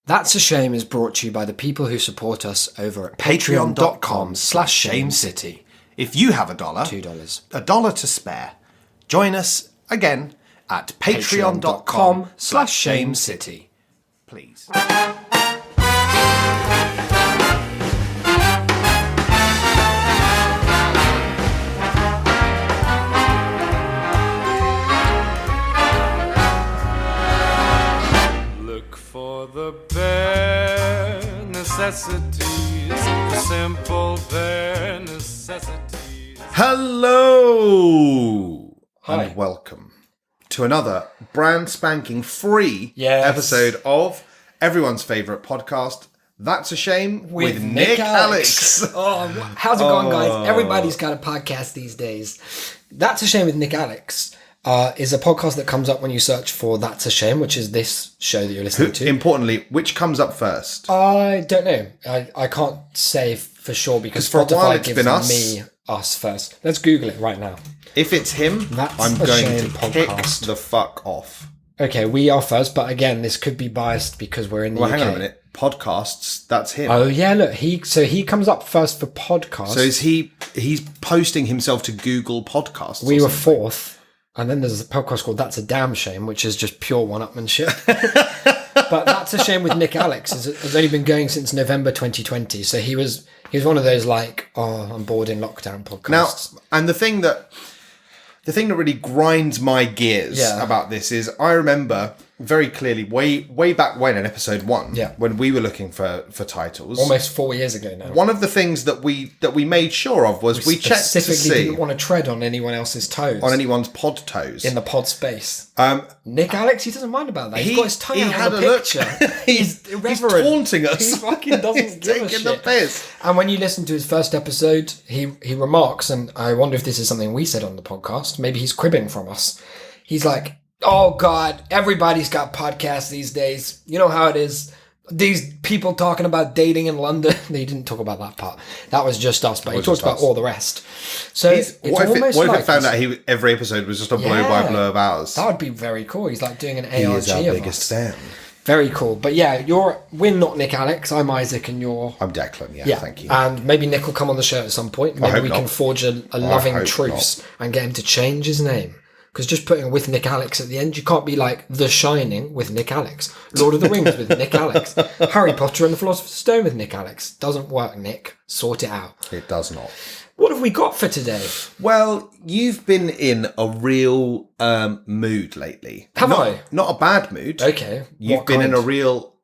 That's a Shame is brought to you by the people who support us over at patreon.com/shamecity. If you have $1, $2. $1 to spare, join us again at patreon.com/shamecity. Please. The bare necessities, the simple bare necessities. Hello! Hi. And welcome to another brand spanking free Yes. episode of everyone's favourite podcast, That's a Shame with Nick Alex. Oh, how's it going, guys? Everybody's got a podcast these days. That's a Shame with Nick Alex. Is a podcast that comes up when you search for That's a Shame, which is this show that you're listening to. Importantly, which comes up first? I don't know. I can't say for sure because For a while Spotify it's gives been us. me us first. Let's Google it right now. If it's him, That's I'm a going Shame to podcast. kick the fuck off. Okay, we are first, but again, this could be biased because we're in the UK. Hang on a minute. Podcasts, that's him. Oh yeah, look, he comes up first for podcasts. So is he's posting himself to Google Podcasts? We or were something? fourth. And then there's a podcast called That's a Damn Shame, which is just pure one-upmanship. But That's a Shame with Nick Alex has only been going since November 2020. So he was one of those like, oh, I'm bored in lockdown podcasts. Now, and the thing that really grinds my gears Yeah. about this is I remember very clearly way back when in episode 1, Yeah. when we were looking for titles. Almost 4 years ago now. One of the things that we made sure of was we checked to Specifically see didn't want to tread on anyone else's toes. on anyone's pod toes. in the pod space. Um, Nick Alex, he doesn't mind about that. He's He- got his tongue he out had in a the look. picture. he's irreverent. taunting us. He fucking doesn't He's give a taking the shit. piss. And when you listen to his first episode, he remarks, and I wonder if this is something we said on the podcast. Maybe he's cribbing from us. He's like, "Oh God, everybody's got podcasts these days. You know how it is. These people talking about dating in London." He didn't talk about that part. That was just us, but he talked about all the rest. So it's What almost if like it found out every episode was just a blow by blow of ours? that would be very cool. He's like doing an ARG He is our of biggest us. fan. Very cool. But yeah, we're not Nick Alex. I'm Isaac, and you're. I'm Declan. Yeah, Yeah, thank you. And maybe Nick will come on the show at some point. Maybe hope we not. can forge a loving hope truce and get him to change his name. Because just putting with Nick Alex at the end, you can't be like The Shining with Nick Alex, Lord of the Rings with Nick Alex, Harry Potter and the Philosopher's Stone with Nick Alex. Doesn't work, Nick. Sort it out. It does not. What have we got for today? Well, you've been in a real mood lately. Have I? Not a bad mood. Okay. You've what been in kind? a real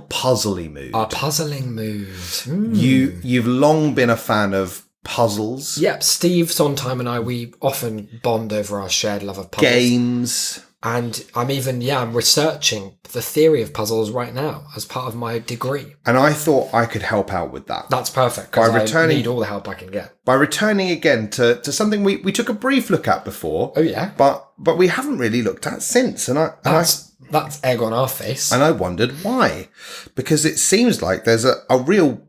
puzzly mood. A puzzling mood. You've long been a fan of puzzles, Yep, Steve Sondheim and I, we often bond over our shared love of puzzles. games. And I'm researching the theory of puzzles right now as part of my degree. And I thought I could help out with that. That's perfect, because By I returning- need all the help I can get. By returning again to something we took a brief look at before. Oh, yeah? But we haven't really looked at since. That's egg on our face. And I wondered why. Because it seems like there's a real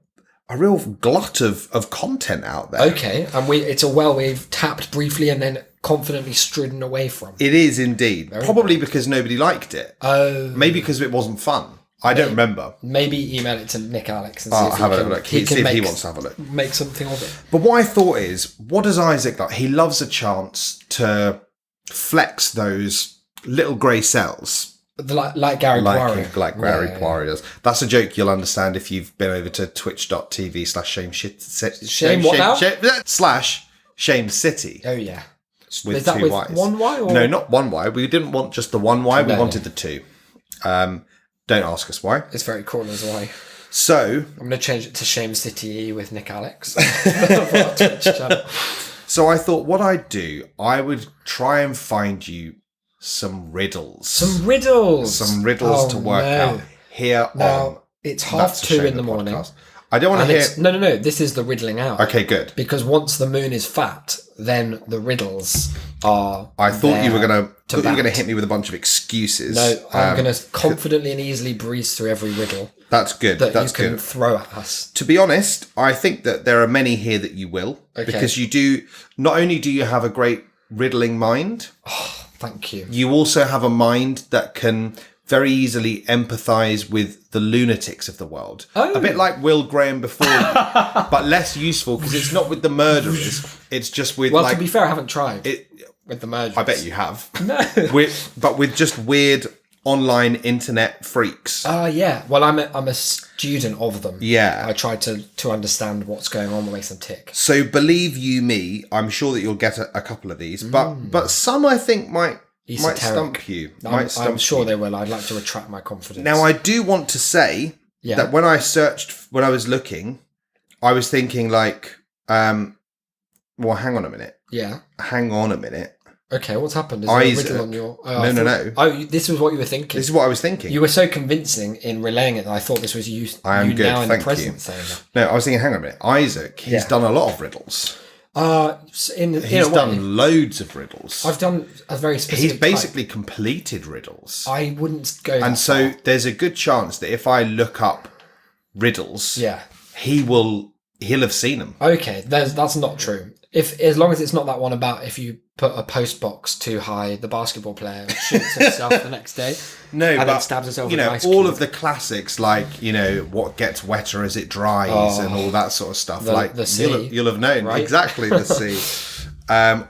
glut of content out there. Okay, and it's a well we've tapped briefly and then confidently stridden away from. It is indeed. Probably because nobody liked it. Oh. Maybe because it wasn't fun. I don't remember. Maybe email it to Nick Alex and see I'll if have he a can, look. he See can if make, he wants to have a look. make something of it. But what I thought is, what does Isaac like? He loves a chance to flex those little grey cells. Like Gary Poirot. Like Gary Poirot does. That's a joke you'll understand if you've been over to twitch.tv/shame city Oh, yeah. with Is that two with Ys. one Y? Or? No, not one Y. We didn't want just the one Y. We No. wanted the two. Don't ask us why. It's very cool as well. So I'm going to change it to Shame City with Nick Alex for our Twitch channel. So I thought what I'd do, I would try and find you some riddles. Some riddles to work out here on. Now, it's That's a 2:30 Shame in the morning. podcast. I don't want And to hear... it's, no, this is the riddling out. Okay, good. Because once the moon is fat, then the riddles are I thought you were going to bat. hit me with a bunch of excuses. No, I'm going to confidently and easily breeze through every riddle That's good. that That's you can good. throw at us. To be honest, I think that there are many here that you will. Okay. Because you do... Not only do you have a great riddling mind, Thank you. you also have a mind that can very easily empathise with the lunatics of the world. Oh. A bit like Will Graham before you, but less useful because it's not with the murderers. It's just with Well, to be fair, I haven't tried it. with the murderers. I bet you have. No. But with just weird online internet freaks. Yeah. Well, I'm a student of them. Yeah. I try to understand what's going on, what makes them tick. So believe you me, I'm sure that you'll get a couple of these, but some I think might stump you. I'm sure they will. I'd like to retract my confidence. Now, I do want to say that when I was looking, I was thinking like, well, hang on a minute. Yeah. Hang on a minute. Okay, what's happened? Is there a riddle on your... No. Oh, this was what you were thinking. This is what I was thinking. You were so convincing in relaying it that I thought this was you, I am you good, now in the thank present you. saying that. No, I was thinking, hang on a minute. Isaac, he's done a lot of riddles. He's done loads of riddles. I've done a very specific He's basically completed riddles. I wouldn't go And that so far. there's a good chance that if I look up riddles, Yeah. he'll have seen them. Okay, that's not true. As long as it's not that one about if you put a post box too high, the basketball player shoots himself the next day. No, and but then stabs himself with an ice all cube. of the classics, like what gets wetter as it dries, and all that sort of stuff. The sea, you'll have known right? exactly the sea.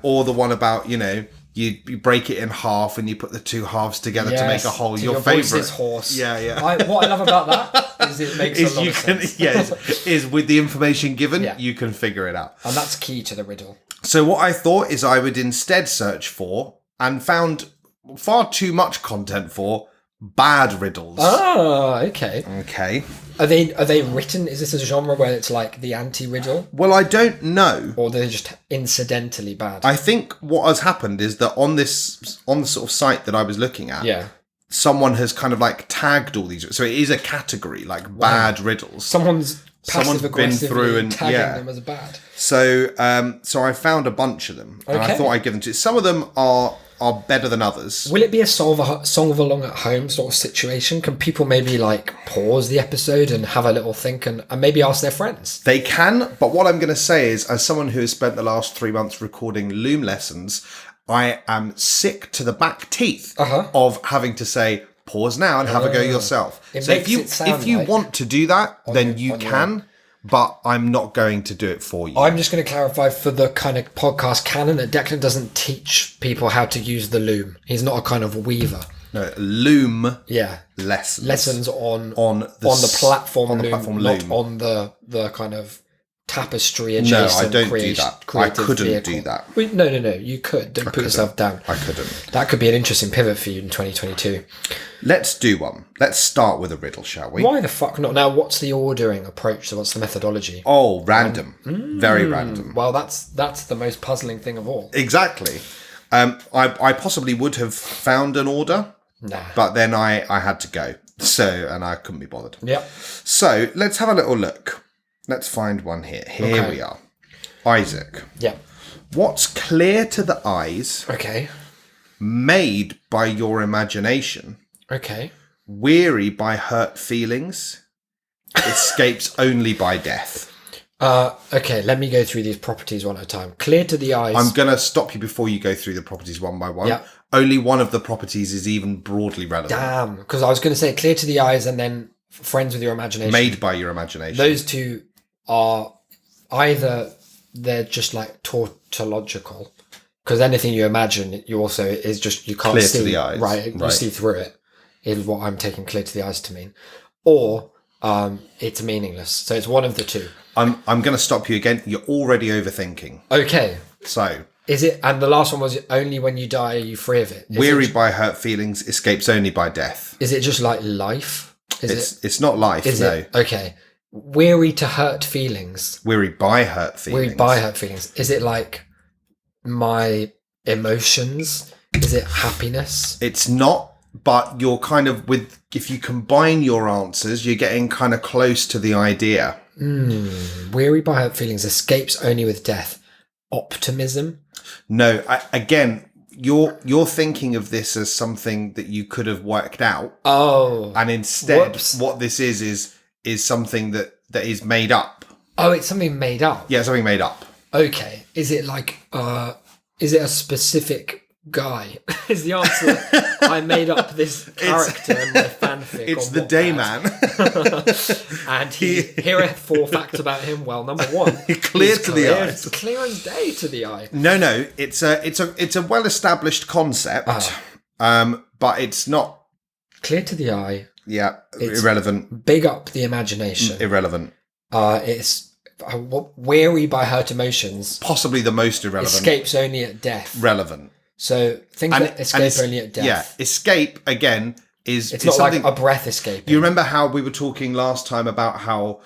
Or the one about you break it in half and you put the two halves together to make a whole. Your voice favorite is hoarse. Yeah. What I love about that is it makes a lot of sense. Is with the information given, Yeah. you can figure it out. And that's key to the riddle. So what I thought is I would instead search for, and found far too much content for, bad riddles. Ah, okay. Okay. Are they written? Is this a genre where it's like the anti-riddle, Well, I don't know. or they're just incidentally bad? I think what has happened is that on the sort of site that I was looking at, Yeah. someone has kind of like tagged all these. So it is a category, like bad riddles. Someone's Someone's been passive-aggressively through and- tagging yeah. them as bad. So I found a bunch of them, and I Okay. thought I'd give them to you. Some of them are better than others. Will it be a song of along at home sort of situation? Can people maybe like pause the episode and have a little think and maybe ask their friends? They can, but what I'm going to say is, as someone who has spent the last 3 months recording Loom lessons, I am sick to the back teeth of having to say, pause now and have a go yourself. It So makes it sound if you like- want to do that, then you can, but I'm not going to do it for you. I'm just going to clarify for the kind of podcast canon that Declan doesn't teach people how to use the loom. He's not a kind of weaver. No, Loom Yeah. lessons on the platform on the loom, platform not loom. on the kind of tapestry No, adjacent. I don't do that. I creative couldn't vehicle. do that. No. You could. Don't put yourself down. I couldn't. That could be an interesting pivot for you in 2022. Let's do one. Let's start with a riddle, shall we? Why the fuck not? Now, what's the ordering approach? So what's the methodology? Oh, random. Very random. Well, that's the most puzzling thing of all. Exactly. I possibly would have found an order, Nah. but then I had to go. And I couldn't be bothered. Yep. So let's have a little look. Let's find one here. Here Okay. we are. Isaac. Yep. What's clear to the eyes, Okay. made by your imagination, Okay. weary by hurt feelings, escapes only by death? Okay, let me go through these properties one at a time. Clear to the eyes. I'm going to stop you before you go through the properties one by one. Yeah. Only one of the properties is even broadly relevant. Damn, because I was going to say clear to the eyes and then friends with your imagination. Made by your imagination. Those two are either they're just like tautological, because anything you imagine, you also is just you can't Clear to see the eyes, right. You right. see through it. Is what I'm taking clear to the eyes to mean, or it's meaningless. So it's one of the two. I'm going to stop you again. You're already overthinking. Okay. So, Is it? And the last one was only when you die are you free of it. weary by hurt feelings, escapes only by death. Is it just like life? It's not life, Is no. it? Okay. Weary to hurt feelings. Weary by hurt feelings. Weary by hurt feelings. Is it like my emotions? Is it happiness? It's not, but you're kind of if you combine your answers, you're getting kind of close to the idea. Weary by hurt feelings, escapes only with death. Optimism? No, again, you're thinking of this as something that you could have worked out. Oh. And instead, Whoops. what this is something that is made up. Oh, it's something made up. Yeah, something made up. Okay. Is it like, is it a specific guy is the answer. I made up this character in my fanfic. It's on the Wattpad. day man. And here are 4 facts about him. Well, number 1, Clear to the eye. It's clear as day to the eye. No, it's a well-established concept, but it's not Clear to the eye. Yeah, It's irrelevant. Big up the imagination. Irrelevant. It's weary by hurt emotions. Possibly the most irrelevant. Escapes only at death. Relevant. So things that escape only at death. Yeah, escape again is. It's not something, like a breath escaping. You remember how we were talking last time about how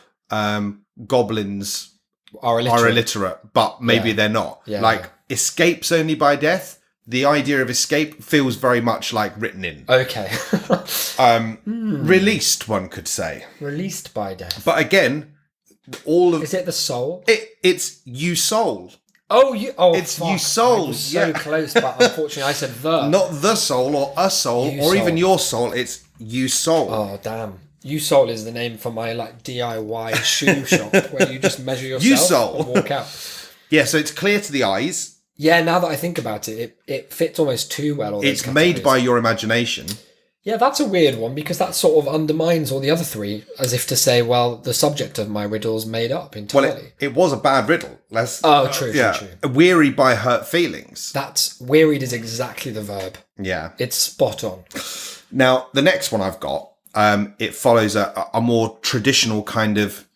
goblins are illiterate, but maybe they're not. Yeah, like escapes only by death. The idea of escape feels very much like written in. Okay. Released, one could say. Released by death. But again, all of is it the soul? It's you soul. It's you soul. I was so close, but unfortunately I said the. Not the soul or a soul You or soul. even your soul. It's you soul. Oh damn! You soul is the name for my DIY shoe shop where you just measure yourself You soul. and walk out. Yeah, so it's clear to the eyes. Yeah, now that I think about it, it fits almost too well. All It's made by your imagination. Yeah, that's a weird one because that sort of undermines all the other 3, as if to say, well, the subject of my riddle's made up entirely. Well, it was a bad riddle. True. Weary by hurt feelings. That's wearied is exactly the verb. Yeah. It's spot on. Now, the next one I've got, it follows a more traditional kind of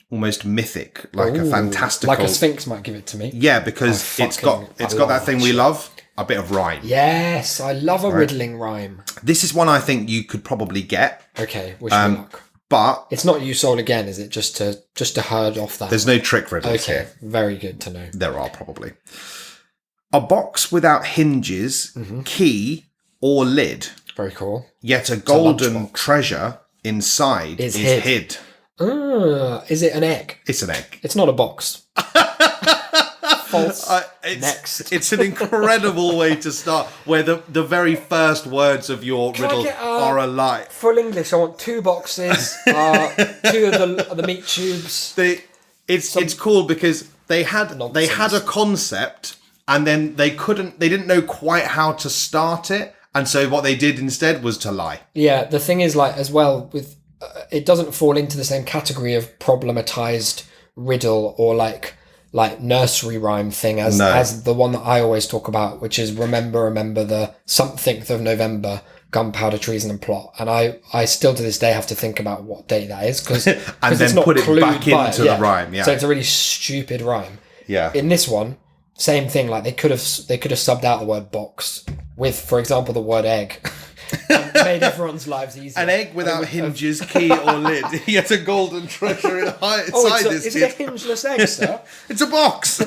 almost mythic, like a fantastical. Like a Sphinx might give it to me. Yeah, because it's got that thing we love, a bit of rhyme. Yes, I love a riddling rhyme. This is one I think you could probably get. Okay, wish me luck. But it's not you soul again, is it? Just to herd off that. There's no trick riddles here. Very good to know. There are probably. A box without hinges, key, or lid. Very cool. Yet a golden treasure inside is hid. Is it an egg? It's an egg. It's not a box. False. Next. It's an incredible way to start, where the very first words of your riddle are a lie. Full English. I want 2 boxes, 2 of the meat tubes. It's cool because they had a concept and then they didn't know quite how to start it, and so what they did instead was to lie. Yeah, the thing is, as well with it doesn't fall into the same category of problematized riddle or like nursery rhyme thing as the one that I always talk about, which is remember the something of November, gunpowder, treason and plot. And I still to this day have to think about what date that is because and then put it back into the rhyme. Yeah, so it's a really stupid rhyme. Yeah. In this one, same thing. Like they could have subbed out the word box with, for example, the word egg. And made everyone's lives easier. An egg without hinges, key or lid. Yet a golden treasure inside this. Is it a hingeless egg, sir? It's a box.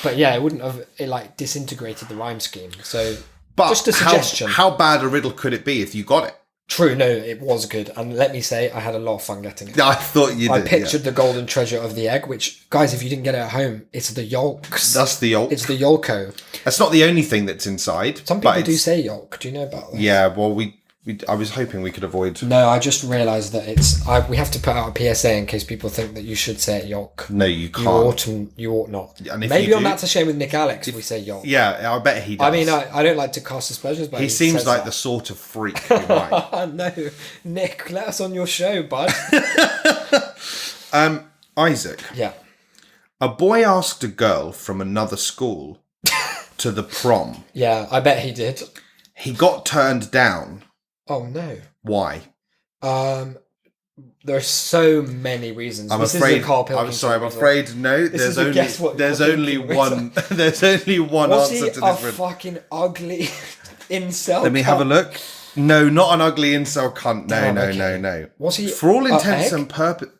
But yeah, it wouldn't have disintegrated the rhyme scheme. So, but just a suggestion. How bad a riddle could it be if you got it? True, no, it was good. And let me say, I had a lot of fun getting it. I thought you did. I pictured the golden treasure of the egg, which, guys, if you didn't get it at home, it's the yolks. That's the yolk. It's the yolko. That's not the only thing that's inside. Some people do say yolk. Do you know about that? Yeah, well, I was hoping we could avoid. No, I just realised that we have to put out a PSA in case people think that you should say it yolk. No, you can't. You ought not. And if maybe you on do, That's a Shame with Nick Alex if we say yolk. Yeah, I bet he does. I mean, I don't like to cast aspersions, but he seems like the sort of freak who might. No, Nick, let us on your show, bud. Isaac. Yeah. A boy asked a girl from another school to the prom. Yeah, I bet he did. He got turned down. Oh no. Why? There's so many reasons. I'm afraid. I'm sorry. I'm afraid. No. There's only one. There's only one answer to this. Was he a fucking ugly incel? Let me have a look. No, not an ugly incel cunt. No. Was he? For all intents and purposes.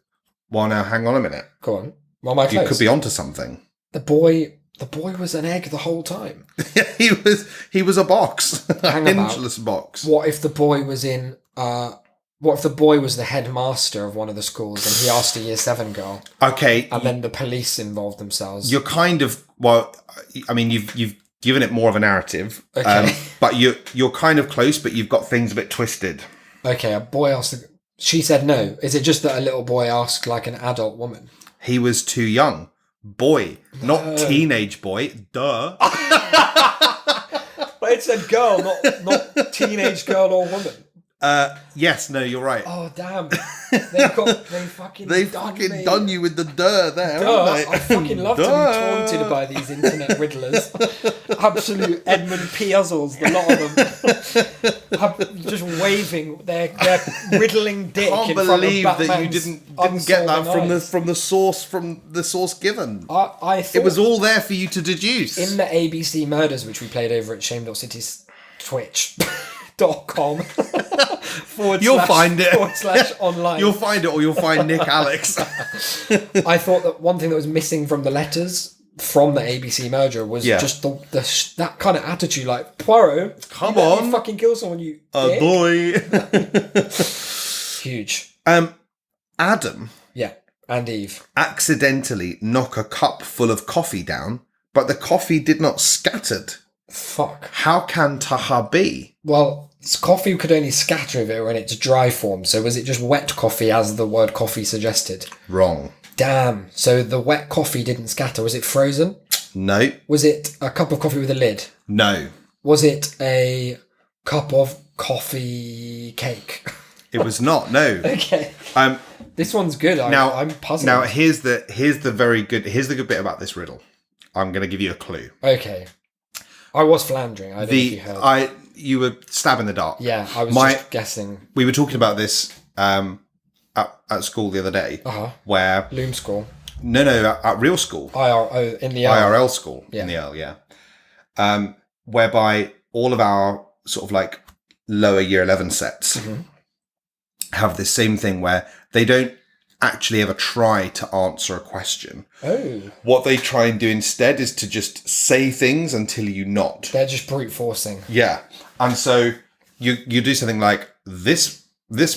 Well, now hang on a minute. Go on. Well, my you could be onto something. The boy was an egg the whole time. he was a box. Hang a hingeless box. What if the boy was in what if the boy was the headmaster of one of the schools and he asked a year 7 girl? Okay. And then the police involved themselves. You're kind of I mean you've given it more of a narrative. Okay. But you're kind of close, but you've got things a bit twisted. Okay, a boy asked she said no. Is it just that a little boy asked like an adult woman? He was too young. Boy, not teenage boy. Duh. it said girl, not teenage girl or woman. Yes, no, you're right. Oh damn! They fucking done you with the there, Duh. haven't they? I fucking love to be taunted by these internet riddlers. Absolute Edmund Puzzles, the lot of them, just waving their riddling dick. I can't in front believe of that you didn't get that from the source given. I thought it was all there for you to deduce. In the ABC Murders, which we played over at Shame.City's Twitch.com. You'll find it. /online. You'll find it, or you'll find Nick Alex. I thought that one thing that was missing from the letters from the ABC merger was just that kind of attitude, like Poirot. Come on, you fucking kill someone, you boy. Huge. Adam. Yeah, and Eve accidentally knock a cup full of coffee down, but the coffee did not scattered. Fuck. How can Taha be? Well, coffee could only scatter if it were in its dry form. So was it just wet coffee, as the word coffee suggested? Wrong. Damn. So the wet coffee didn't scatter. Was it frozen? No. Was it a cup of coffee with a lid? No. Was it a cup of coffee cake? It was not. No. Okay. This one's good. I'm puzzled. Now here's the good bit about this riddle. I'm going to give you a clue. Okay. I was floundering. I don't know if you heard. You were stabbing the dark. Yeah, I was just guessing. We were talking about this at school the other day. Where Loom school. No, at real school. In the IRL school. Yeah. In the L, yeah. Whereby all of our sort of like lower year 11 sets have this same thing where they don't actually ever try to answer a question. Oh. What they try and do instead is to just say things until you nod. They're just brute forcing. Yeah. And so you do something like this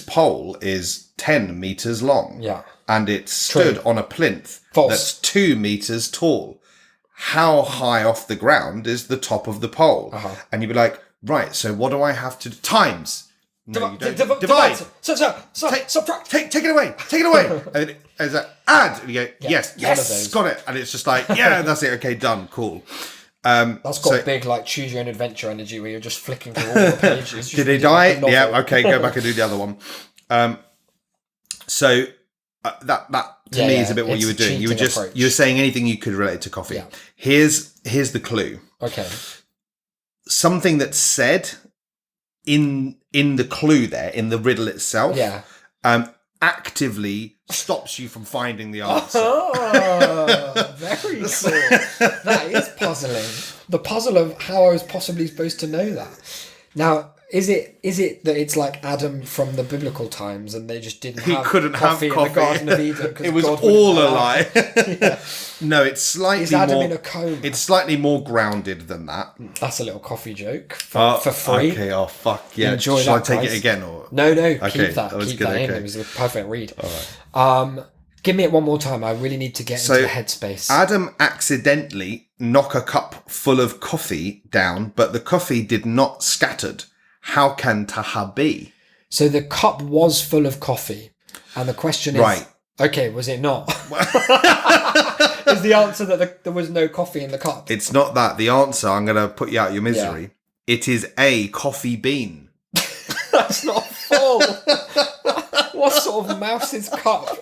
pole is 10 meters long. Yeah. And it stood on a plinth that's 2 meters tall. How high off the ground is the top of the pole? And you'd be like, right, so what do I have to do? Times. No, you don't. Divide. Subtract. Take it away. Take it away. And it's like, add. And you go, yes, got it. And it's just like, yeah, that's it. Okay, done. Cool. That's got big, like, choose your own adventure energy where you're just flicking through all the pages. Did they die? Yeah, okay, go back and do the other one. So that to me is a bit what you were doing. You were saying anything you could relate to coffee. Yeah. Here's the clue. Okay. Something that's said in the clue there, in the riddle itself, actively stops you from finding the answer. Oh, very cool. That is puzzling. The puzzle of how I was possibly supposed to know that. Now, is it that it's like Adam from the biblical times and they just didn't have coffee in the Garden of Eden? It was all a lie. Yeah. No, it's slightly is Adam more. In a coma? It's slightly more grounded than that. That's a little coffee joke for free. Okay. Oh fuck yeah! Enjoy Shall I that, take guys. it again or no? Okay, Keep that. Was keep good, that in. okay. It was a perfect read. All right. Give me it one more time. I really need to get into the headspace. Adam accidentally knocked a cup full of coffee down, but the coffee did not scattered. How can Taha be? So the cup was full of coffee, and the question is, right? Okay, was it not? Is the answer that there was no coffee in the cup? It's not that. The answer, I'm going to put you out of your misery. Yeah. It is a coffee bean. That's not full. What sort of mouse's cup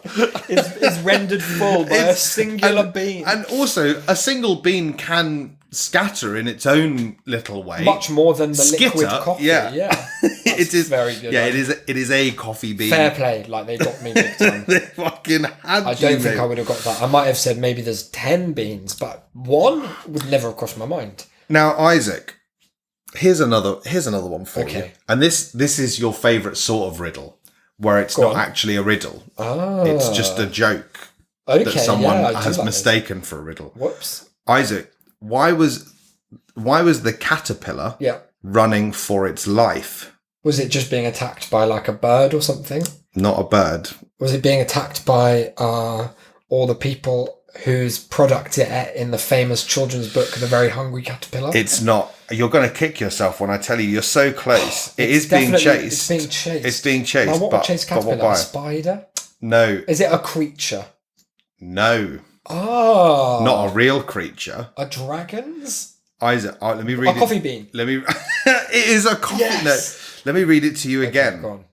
is rendered full by a singular bean? And also, a single bean can scatter in its own little way. Much more than the liquid coffee. Yeah. It is very good. Yeah, it is a coffee bean. Fair play. Like, they got me big time. They fucking had I don't think I would have got that. I might have said maybe there's 10 beans, but one would never have crossed my mind. Now, Isaac, here's another one for you. And this is your favourite sort of riddle, where it's not actually a riddle. It's just a joke that someone has mistaken for a riddle. Whoops. Isaac, why was the caterpillar running for its life? Was it just being attacked by like a bird or something? Not a bird. Was it being attacked by all the people whose product it ate in the famous children's book, The Very Hungry Caterpillar? It's not. You're going to kick yourself when I tell you you're so close. It is being chased. It's being chased. It's being chased. Now, what would chase caterpillar? A spider? No. Is it a creature? No. Oh. Not a real creature. A dragon's? Isaac, let me read A coffee bean. Let me. It is a coffee. Yes. No, let me read it to you again. Go on.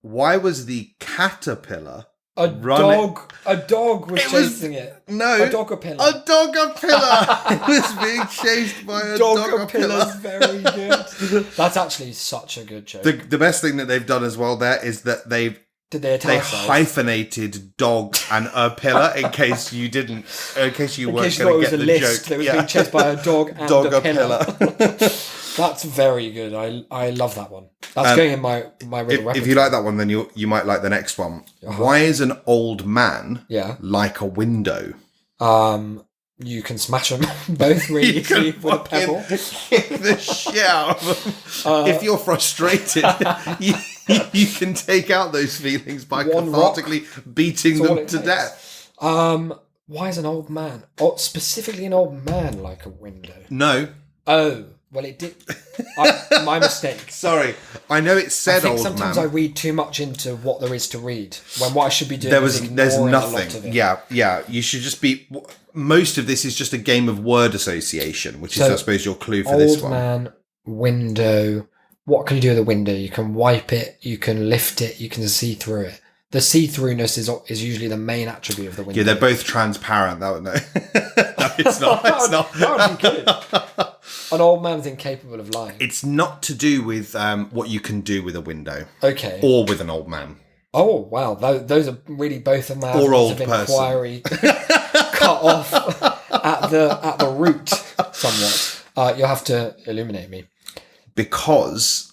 Why was the caterpillar A dog was chasing it. No. A dogapillar. A dogapillar. It was being chased by a Dogapillar's dogapillar. very good. That's actually such a good joke. The best thing that they've done as well there is that they hyphenated dog and a pillar in case you weren't going to get the joke. That was being chased by a dog and a pillar. That's very good. I love that one. That's going in my riddle repertoire. If you like that one, then you might like the next one. Why is an old man like a window? You can smash them both really easily with a pebble. Kick the shit out of them. If you're frustrated, you can take out those feelings by cathartically beating them to death. Why is an old man, or specifically an old man, like a window? No. Oh, well, it did. My mistake. Sorry, I know it said old man. I think sometimes I read too much into what there is to read when what I should be doing there's nothing. Yeah. You should just be. Most of this is just a game of word association, which is, I suppose, your clue for this one. Old man, window. What can you do with a window? You can wipe it. You can lift it. You can see through it. The see-throughness is usually the main attribute of the window. Yeah, they're both transparent. No, it's not. It's not. That would be good. An old man's incapable of lying. It's not to do with what you can do with a window. Okay. Or with an old man. Oh, wow. Those are really both of my or old of inquiry cut off at the root somewhat. You'll have to illuminate me. Because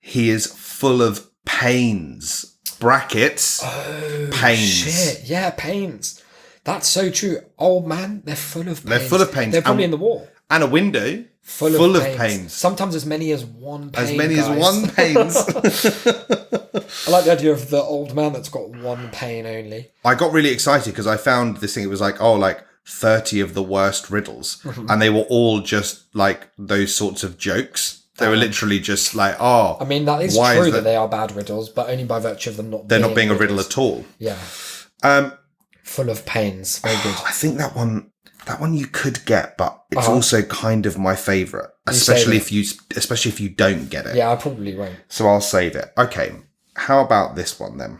he is full of pains. Brackets. Oh, pains. Shit. Yeah, pains. That's so true. Old man, they're full of pains. They're full of pains. They're probably in the wall. And a window full of pains. Sometimes as many as one pain. As many as one pains. I like the idea of the old man that's got one pain only. I got really excited because I found this thing. It was like 30 of the worst riddles. And they were all just like those sorts of jokes. They were literally just like, I mean, that is true that they are bad riddles, but only by virtue of them not They're not being a riddle at all. Yeah. Full of pains. Very good. I think that one you could get, but it's also kind of my favourite. Especially if you don't get it. Yeah, I probably won't. So I'll save it. Okay. How about this one then?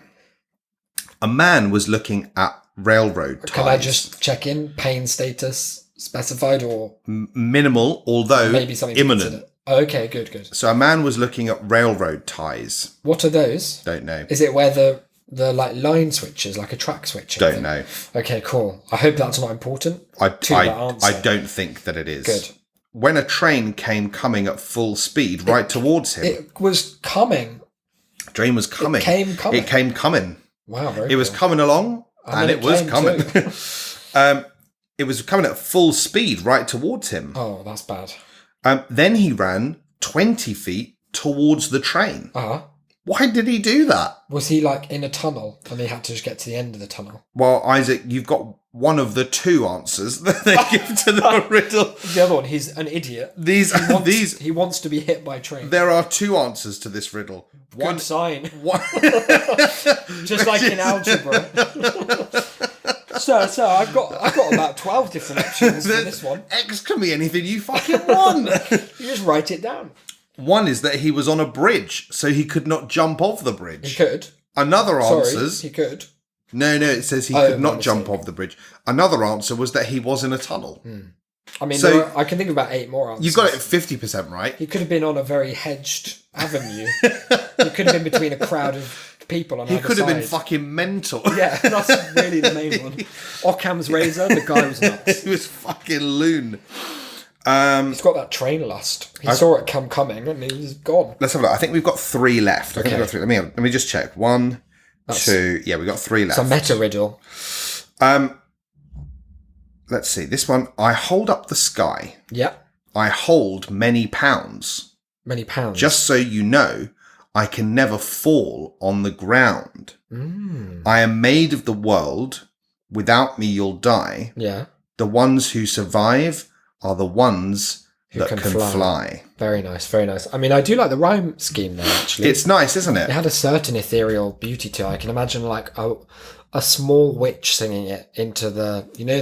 A man was looking at railroad ties. Can I just check in? Pain status specified or minimal, although maybe something imminent. Okay, good. So a man was looking at railroad ties. What are those? Don't know. Is it where the like line switches, like a track switch? Don't know. Okay, cool. I hope that's not important. I don't think that it is. Good. When a train came coming at full speed right towards him. It was coming. Train was coming. It came coming. Wow, very It was coming along and it was coming. It was coming at full speed right towards him. Oh, that's bad. Then he ran 20 feet towards the train. Why did he do that? Was he like in a tunnel and he had to just get to the end of the tunnel? Well, Isaac, you've got one of the two answers that they give to the riddle. The other one, he's an idiot. He wants to be hit by a train. There are two answers to this riddle. Good sign. Just like in algebra. Sir, I've got about 12 different options for this one. X can be anything you fucking want. You just write it down. One is that he was on a bridge, so he could not jump off the bridge. He could. Another answer... he could. No, it says he could not jump off the bridge. Another answer was that he was in a tunnel. I mean, I can think of about 8 more answers. You got it 50% right. He could have been on a very hedged avenue. He could have been between a crowd of people on either side. He could have been fucking mental. Yeah, that's really the main one. Occam's razor, the guy was nuts. He was fucking loon. He's got that train lust. He saw it coming and he was gone. Let's have a look. I think we've got 3 left. I think we've got 3. Let me just check. 1, 2. Yeah, we've got 3 left. It's a meta riddle. Let's see. This one. I hold up the sky. Yeah. I hold many pounds. Many pounds. Just so you know, I can never fall on the ground. I am made of the world. Without me, you'll die. Yeah. The ones who survive are the ones that can fly. Very nice, very nice. I mean, I do like the rhyme scheme there, actually. It's nice, isn't it? It had a certain ethereal beauty to it. I can imagine like a small witch singing it into the... Do you know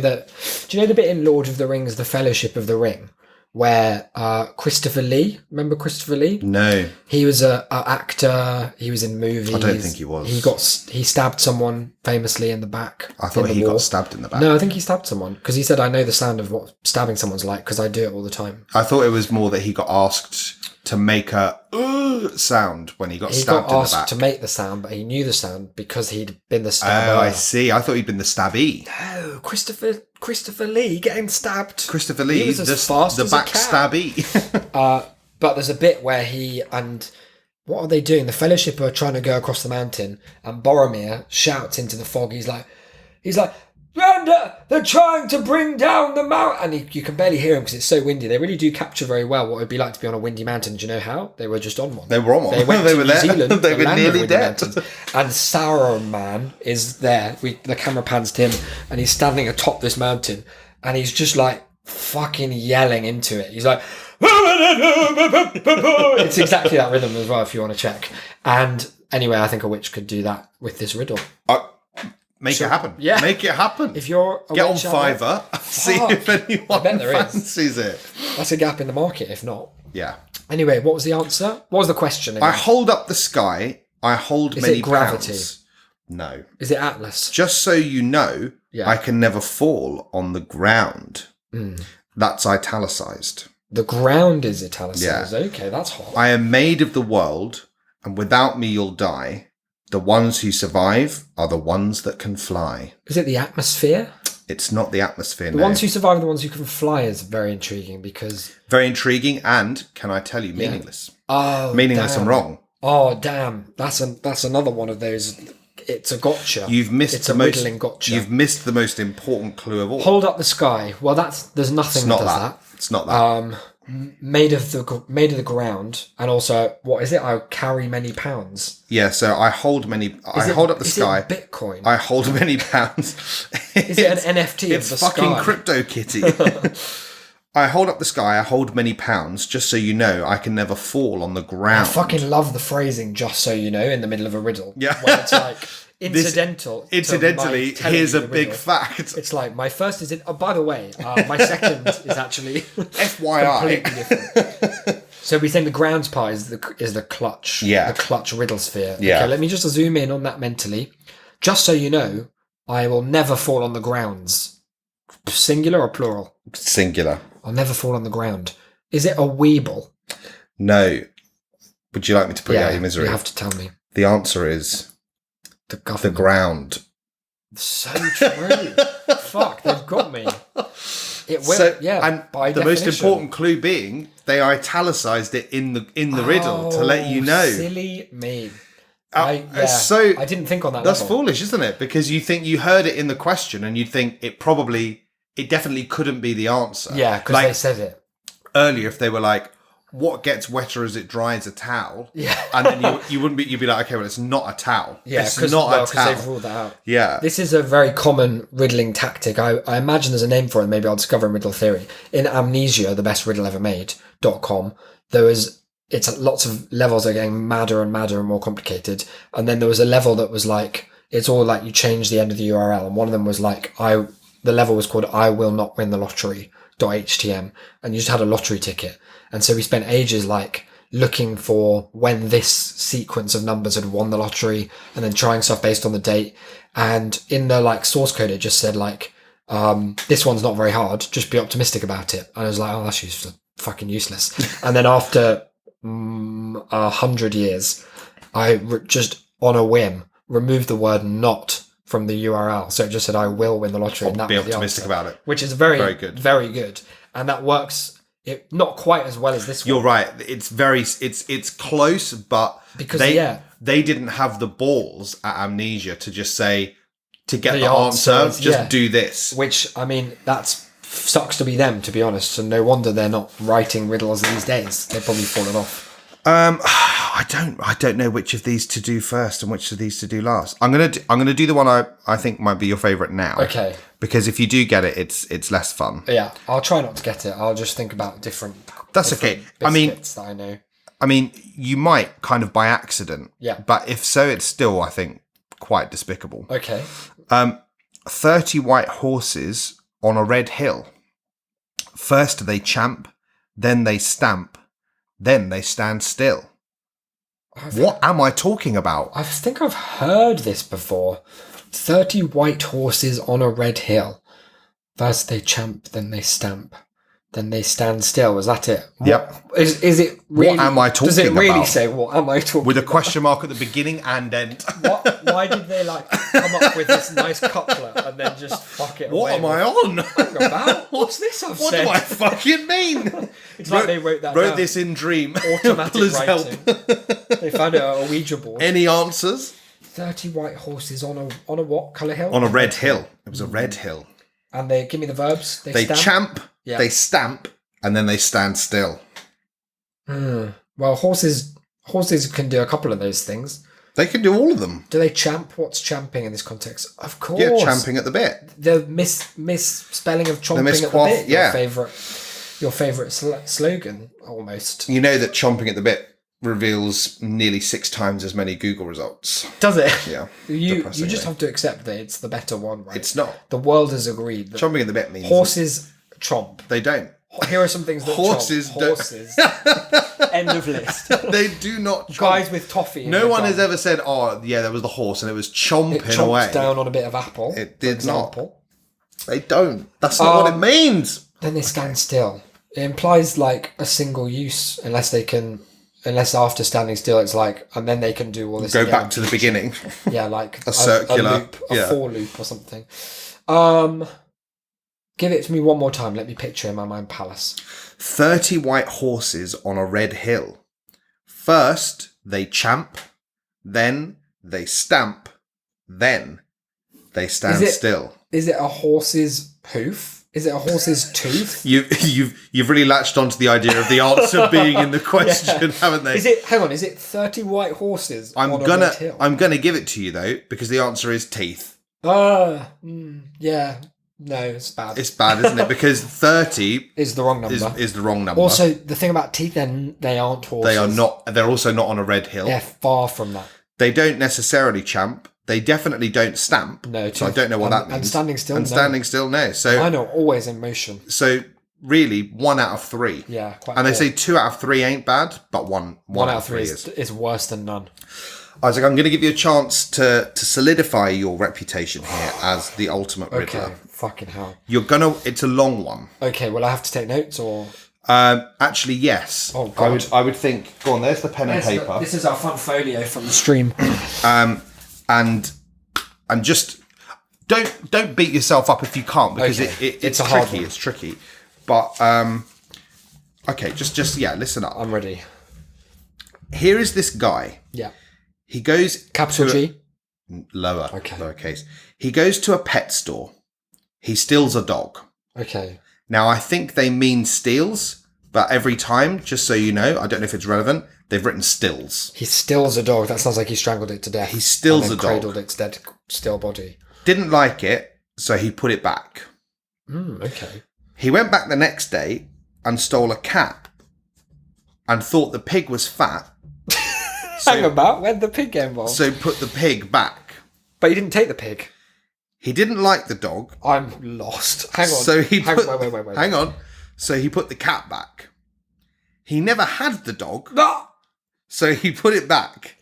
the bit in Lord of the Rings, The Fellowship of the Ring, where Christopher Lee, remember Christopher Lee? No. He was a actor. He was in movies. I don't think he was. He stabbed someone famously in the back. I thought he got stabbed in the back. No, I think he stabbed someone because he said, "I know the sound of what stabbing someone's like because I do it all the time." I thought it was more that he got asked to make a sound when he got stabbed in the back. He got asked to make the sound, but he knew the sound because he'd been the stabber. Oh, I see. I thought he'd been the stabbee. No, Christopher Lee getting stabbed. Christopher Lee, he was as fast as back a cat. stabbie. But there's a bit where he and what are they doing? The Fellowship are trying to go across the mountain, and Boromir shouts into the fog. He's like, they're trying to bring down the mountain. And you can barely hear him because it's so windy. They really do capture very well what it would be like to be on a windy mountain. Do you know how? They were just on one. They were on one. They went to were New there. Zealand. They were nearly dead. And Saruman is there. The camera pans to him, and he's standing atop this mountain, and he's just like fucking yelling into it. He's like, it's exactly that rhythm as well, if you want to check. And anyway, I think a witch could do that with this riddle. Make it happen. Yeah. Make it happen. If you're Get on Fiverr, see if anyone fancies it. That's a gap in the market, if not. Yeah. Anyway, what was the answer? What was the question again? I hold up the sky. I hold Is many it gravity? pounds. No. Is it Atlas? Just so you know, I can never fall on the ground. That's italicized. The ground is italicized. Yeah. Okay, that's hot. I am made of the world, and without me you'll die. The ones who survive are the ones that can fly. Is it the atmosphere? It's not the atmosphere, The ones who survive are the ones who can fly is very intriguing because... Very intriguing and, can I tell you, meaningless. Oh, meaningless damn. and wrong. Oh, damn. That's another one of those... It's a gotcha. You've missed it's a riddling gotcha. You've missed the most important clue of all. Hold up the sky. Well, there's nothing that does that. It's not that. Made of the ground, and also what is it? I carry many pounds. Yeah, so I hold many. I hold up the sky. Is it Bitcoin? I hold many pounds. Is it an NFT? It's of the fucking sky? Crypto Kitty. I hold up the sky. I hold many pounds. Just so you know, I can never fall on the ground. I fucking love the phrasing. Just so you know, in the middle of a riddle. Yeah, where it's like. Incidentally, here's a big fact. It's like my first is oh, by the way, my second is actually FYI. completely different. So we think the ground part is the clutch. Yeah. The clutch riddle sphere. Yeah. Okay, let me just zoom in on that mentally. Just so you know, I will never fall on the grounds. Singular or plural? Singular. I'll never fall on the ground. Is it a weeble? No. Would you like me to put you out of your misery? You have to tell me. The answer is the ground. So true. Fuck, they've got me. It will, and by the definition. most important clue being they italicized it in the riddle to let you know. Silly me. I didn't think on that. That's level. foolish, isn't it? Because you heard it in the question and you'd think it definitely couldn't be the answer. Yeah, because they said it earlier. If they were like, "What gets wetter as it dries? A towel." Yeah, and then you'd be like, "Okay, well, it's not a towel." Yeah, it's not a towel. Because they've ruled that out. Yeah, this is a very common riddling tactic. I imagine there's a name for it. Maybe I'll discover in Riddle Theory. In Amnesia, the best riddle ever made.com, it's lots of levels are getting madder and madder and more complicated. And then there was a level that was like, it's all like you change the end of the URL. And one of them was like, the level was called I will not win the lottery.htm. And you just had a lottery ticket. And so we spent ages like looking for when this sequence of numbers had won the lottery and then trying stuff based on the date. And in the like source code, it just said like, this one's not very hard. Just be optimistic about it. And I was like, oh, that's fucking useless. And then after 100 years, I just on a whim removed the word not from the URL, so it just said I will win the lottery. And that be was the optimistic answer, about it, which is very good, very good, and that works. Not quite as well as this one. You're right. It's close, but because they didn't have the balls at Amnesia to just say to get the answer. Just do this. Which I mean, that's sucks to be them, to be honest. So no wonder they're not writing riddles these days. They've probably fallen off. I don't know which of these to do first and which of these to do last. I'm gonna do the one I think might be your favourite now. Okay. Because if you do get it, it's less fun. Yeah, I'll try not to get it. I'll just think about different. That's okay. I mean, that I know. I mean, you might kind of by accident. Yeah. But if so, it's still, I think, quite despicable. Okay. 30 white horses on a red hill. First they champ, then they stamp, then they stand still. What am I talking about? I think I've heard this before. 30 white horses on a red hill. First they champ, then they stamp, then they stand still. Is that it? Yep. Is it really? What am I talking about? Does it really say what am I talking With a about? question mark at the beginning and end. Why did they come up with this nice couplet and then just fuck it What away? am I on? About? What's this I've What said? do I fucking mean? It's like they wrote that Wrote down. this in dream. Automatic Please writing. They found it on a Ouija board. Any answers? 30 white horses on a what colour hill? On a red hill. It was a red hill. And they give me the verbs. They champ, Yeah. they stamp, and then they stand still. Well, horses can do a couple of those things. They can do all of them. Do they champ? What's champing in this context? Of course. Yeah, champing at the bit. The misspelling of chomping at the misquaff, bit. yeah. Your favourite slogan, almost. You know that chomping at the bit reveals nearly 6 times as many Google results. Does it? Yeah. You just have to accept that it's the better one, right? It's not. The world has agreed that Chomping at the bit means... horses chomp. They don't. Here are some things that Horses chomp. don't. Horses. End of list. They do not chomp. Guys with toffee. in No their one gum. has ever said, oh, yeah, there was the horse and it was chomping It chomped away. down on a bit of apple. It did for not. example. They don't. That's not what it means. Then they stand still. It implies like a single use, unless after standing still it's like, and then they can do all this. Go again. back to the beginning. Yeah, like a circular loop, for loop or something. Give it to me one more time. Let me picture in my mind palace. 30 white horses on a red hill. First they champ, then they stamp, then they stand still. Is it a horse's hoof? Is it a horse's tooth? You've really latched onto the idea of the answer being in the question, haven't they? Is it 30 white horses on a red hill? I'm gonna give it to you though, because the answer is teeth. Yeah. No, it's bad. It's bad, isn't it? Because 30 is the wrong number. Is the wrong number. Also, the thing about teeth, they aren't horses. They are not. They're also not on a red hill. They're far from that. They don't necessarily champ. They definitely don't stamp. No, so I don't know what that means. And standing still. Standing still, no. So I know, always in motion. So really, 1 out of 3. Yeah, quite. And they say 2 out of 3 ain't bad, but one out of 3 is worse than none. Isaac, I'm going to give you a chance to solidify your reputation here as the ultimate Riddler. Okay, fucking hell. It's a long one. Okay, will I have to take notes or? Actually, yes. Oh, God. I would think. Go on. There's the pen and paper. This is our fun folio from the stream. And just don't beat yourself up if you can't, because it's a tricky. hard one. It's tricky. But okay, just listen up. I'm ready. Here is this guy. Yeah. He goes Capital G. Lower. Okay. Lowercase. He goes to a pet store. He steals a dog. Okay. Now I think they mean steals, but every time, just so you know, I don't know if it's relevant, they've written stills. He stills a dog. That sounds like he strangled it to death. He stills and a then dog. Cradled its dead, still body. Didn't like it, so he put it back. Okay. He went back the next day and stole a cat and thought the pig was fat. Hang about, where'd the pig get involved? So put the pig back. But he didn't take the pig. He didn't like the dog. I'm lost. Hang on. So wait. Hang on. So he put the cat back. He never had the dog. No! So he put it back.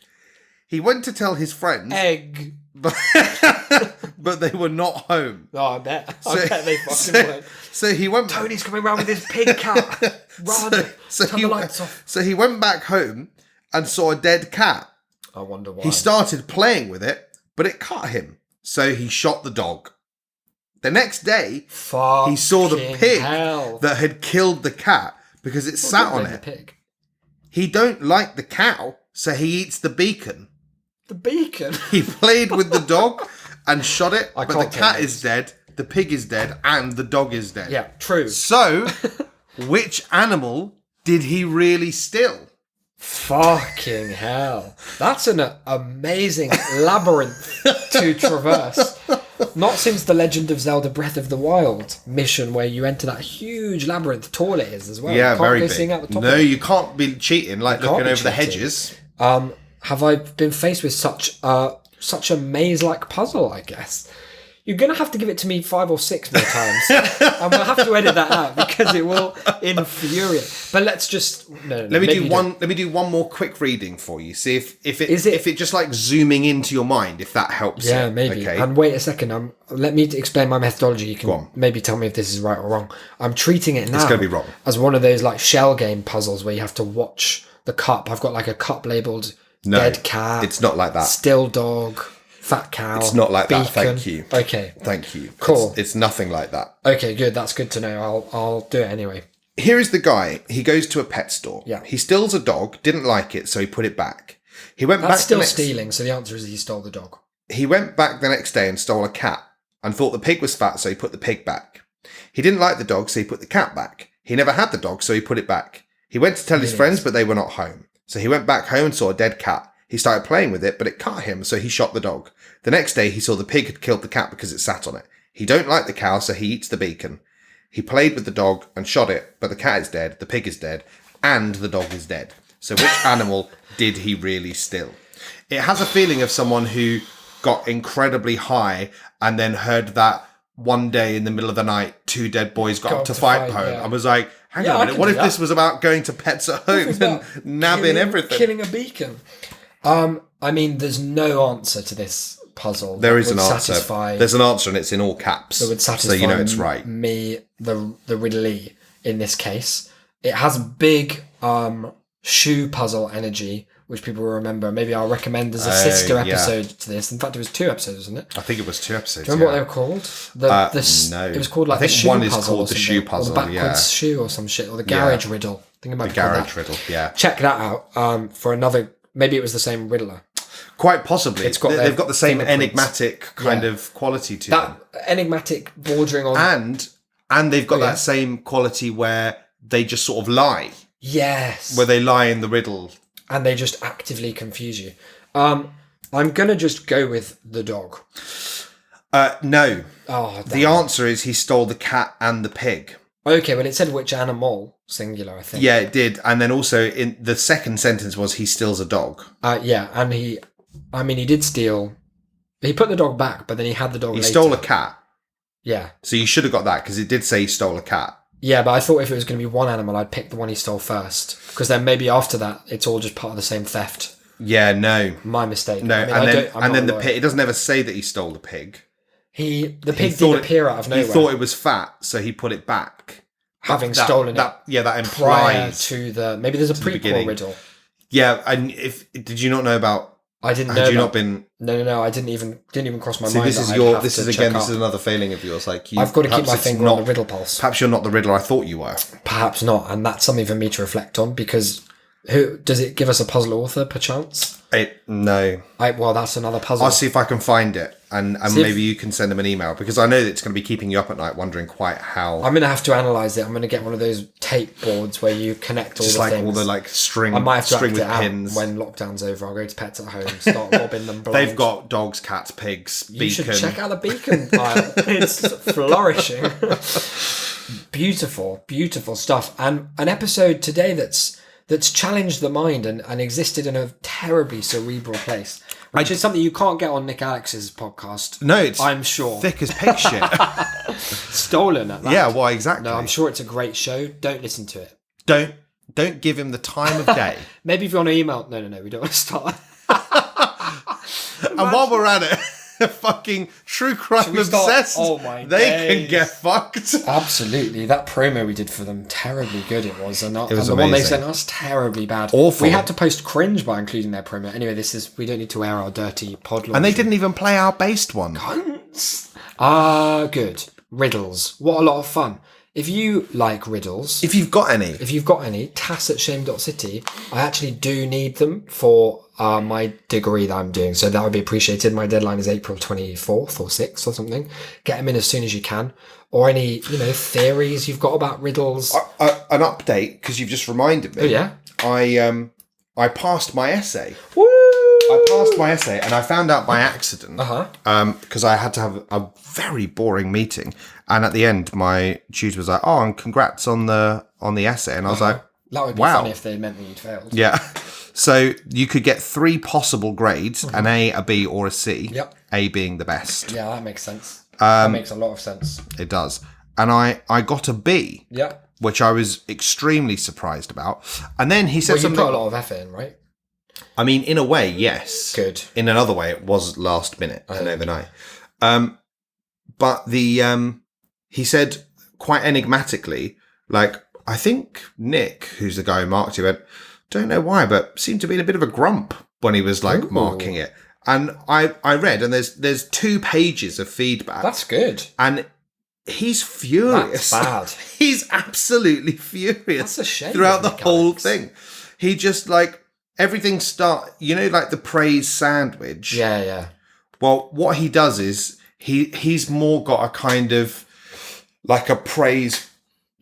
He went to tell his friends. Egg. But they were not home. Oh, I bet. I bet they fucking weren't. So he went. Tony's coming round with his pig cat. Run. Turn the lights off. So he went back home and saw a dead cat. I wonder why. He started playing with it, but it cut him. So he shot the dog. The next day, he saw the pig that had killed the cat because it sat on it. Pig? He don't like the cow, so he eats the beacon. The beacon? He played with the dog and shot it, but the cat take is dead, the pig is dead, and the dog is dead. Yeah, true. So, which animal did he really steal? Fucking hell. That's an amazing labyrinth to traverse. Not since the Legend of Zelda Breath of the Wild mission where you enter that huge labyrinth, tall it is as well. Yeah, you can't very go big. seeing out the top No, of it. you can't be cheating, like looking over the hedges. Have I been faced with such a maze-like puzzle, I guess? You're going to have to give it to me 5 or 6 more times. And we'll have to edit that out because it will infuriate. But let's just... No, Let me do one more quick reading for you. See if it just like zooming into your mind, if that helps. Yeah, maybe. Okay. And wait a second. Let me explain my methodology. You can maybe tell me if this is right or wrong. I'm treating it now It's going to be wrong. as one of those like shell game puzzles where you have to watch the cup. I've got like a cup labelled dead cat. It's not like that. Still dog. Fat cow. It's not like beacon. that. Thank you. Okay. Thank you. Cool. It's nothing like that. Okay, good. That's good to know. I'll do it anyway. Here is the guy. He goes to a pet store. Yeah. He steals a dog. Didn't like it, so he put it back. He went back. That's still stealing. So the answer is he stole the dog. He went back the next day and stole a cat, and thought the pig was fat, so he put the pig back. He didn't like the dog, so he put the cat back. He never had the dog, so he put it back. He went to tell his friends, but they were not home. So he went back home and saw a dead cat. He started playing with it, but it cut him, so he shot the dog. The next day, he saw the pig had killed the cat because it sat on it. He don't like the cow, so he eats the beacon. He played with the dog and shot it, but the cat is dead, the pig is dead, and the dog is dead. So which animal did he really steal? It has a feeling of someone who got incredibly high and then heard that one day in the middle of the night, 2 dead boys got up to fight poem. Yeah. I was like, hang on a minute, what if this was about going to Pets at Home and nabbing everything? Killing a beacon. I mean, there's no answer to this puzzle. There is an answer. There's an answer, and it's in all caps. That would satisfy so you know it's right. Me, the Riddle in this case. It has big shoe puzzle energy, which people will remember. Maybe I'll recommend as a sister episode to this. In fact, it was 2 episodes, wasn't it? I think it was 2 episodes. Do you remember what they were called? No. It was called like I think the shoe one is puzzle called the shoe puzzle, or the backwards shoe or some shit, or the garage riddle. I think it might be called Garage Riddle, yeah. Check that out for another... Maybe it was the same Riddler. Quite possibly. They've got the same enigmatic kind of quality to them. That enigmatic bordering on... And they've got that same quality where they just sort of lie. Yes. Where they lie in the riddle. And they just actively confuse you. I'm going to just go with the dog. No. Oh, the answer is he stole the cat and the pig. Okay, well, it said which animal, singular, I think. Yeah, it did. And then also in the second sentence was he steals a dog. Yeah, and he did steal... He put the dog back, but then he had the dog later. He stole a cat. Yeah. So you should have got that, because it did say he stole a cat. Yeah, but I thought if it was going to be one animal, I'd pick the one he stole first. Because then maybe after that, it's all just part of the same theft. Yeah, no. My mistake. No, and then the pig... It doesn't ever say that he stole the pig. The pig did appear out of nowhere. He thought it was fat, so he put it back. Having stolen it. Yeah, that implies... Prior to the... Maybe there's a prequel riddle. Yeah, and did you not know about... I didn't know. Had you not been? No. I didn't even cross my mind. This is another failing of yours. Like I've got to keep my finger on the riddle pulse. Perhaps you're not the riddler I thought you were. Perhaps not, and that's something for me to reflect on. Because who does it give us a puzzle author, perchance? No. Well, that's another puzzle. I'll see if I can find it, and maybe you can send them an email, because I know that it's going to be keeping you up at night, wondering quite how. I'm going to have to analyse it. I'm going to get one of those tape boards where you connect all the things. All the string. I might have to string act with it pins. out when lockdown's over. I'll go to Pets at Home, start robbing them blind. They've got dogs, cats, pigs, beacon. You should check out the beacon pile. It's flourishing. Beautiful stuff. And an episode today that's challenged the mind and existed in a terribly cerebral place, which is something you can't get on Nick Alex's podcast. No, I'm sure. Thick as pig shit. Stolen at that. Yeah, well, exactly. No, I'm sure it's a great show. Don't listen to it. Don't give him the time of day. Maybe if you want to email... No, we don't want to start. And while we're at it... fucking true crime obsessed. Oh my They can get fucked. Absolutely. That promo we did for them, terribly good it was. And, it was the amazing. one they sent us, terribly bad. Awful. We had to post cringe by including their promo. Anyway, we don't need to air our dirty pod laundry. And they didn't even play our based one. Cunts. Good. Riddles. What a lot of fun. If you like riddles... If you've got any, tass@shame.city. I actually do need them for my degree that I'm doing, so that would be appreciated. My deadline is April 24th or 6th or something. Get them in as soon as you can. Or any, theories you've got about riddles. An update, because you've just reminded me. Oh, yeah? I passed my essay. Woo! I passed my essay, and I found out by accident. Because I had to have a very boring meeting, and at the end, my tutor was like, "Oh, and congrats on the essay," and I was like, That would be funny if they meant that you'd failed. Yeah. So you could get 3 possible grades, an A, a B, or a C. Yep. A being the best. Yeah, that makes sense. That makes a lot of sense. It does. And I got a B. Yeah. Which I was extremely surprised about. And then he said something... you put a lot of effort in, right? I mean, in a way, yes. Good. In another way, it was last minute and overnight. But he said quite enigmatically, like, I think Nick, who's the guy who marked it, went, don't know why, but seemed to be in a bit of a grump when he was like marking it. And I read, and there's 2 pages of feedback. That's good. And he's furious. That's bad. He's absolutely furious. That's a shame. Throughout the whole thing. He just like, everything like the praise sandwich. Yeah, yeah. Well, what he does is he's more got a kind of like a praise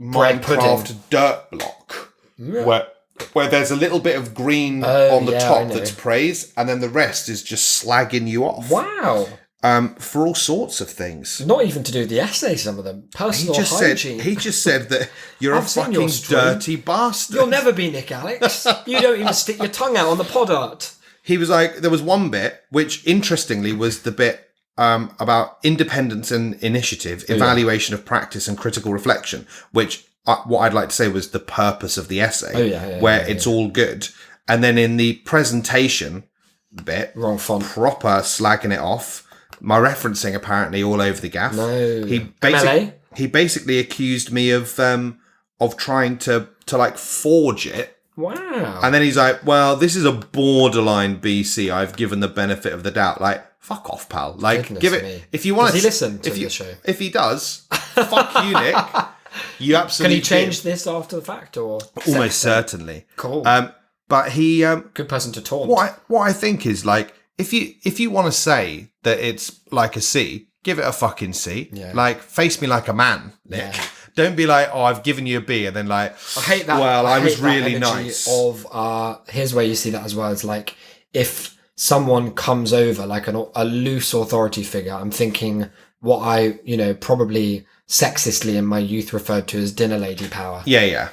Minecraft dirt block where there's a little bit of green on the top that's praise, and then the rest is just slagging you off. Wow. For all sorts of things. Not even to do with the essay, some of them. Personal hygiene. He just said that you're a fucking dirty bastard. You'll never be Nick Alex. You don't even stick your tongue out on the pod art. He was like, there was one bit, which interestingly was the bit about independence and initiative, evaluation of practice and critical reflection, which what I'd like to say was the purpose of the essay, where it's all good. And then in the presentation bit, wrong font, proper slagging it off, my referencing apparently all over the gaff. No. He basically accused me of trying to like forge it. Wow. And then he's like, well, this is a borderline BC. I've given the benefit of the doubt. Like, fuck off, pal. Like, give it. If you want to. Does he listen to the show? If he does, fuck you, Nick. You absolutely. Can he change this after the fact, or almost certainly? Cool. But he good person to taunt. What I think is like, if you want to say that it's like a C, give it a fucking C. Yeah. Like, face me like a man, Nick. Yeah. Don't be like, oh, I've given you a B, and then like, I hate that. Well, I was really nice. Here's where you see that as well. It's like if someone comes over like a loose authority figure. I'm thinking what I probably sexistly in my youth referred to as dinner lady power. Yeah, yeah.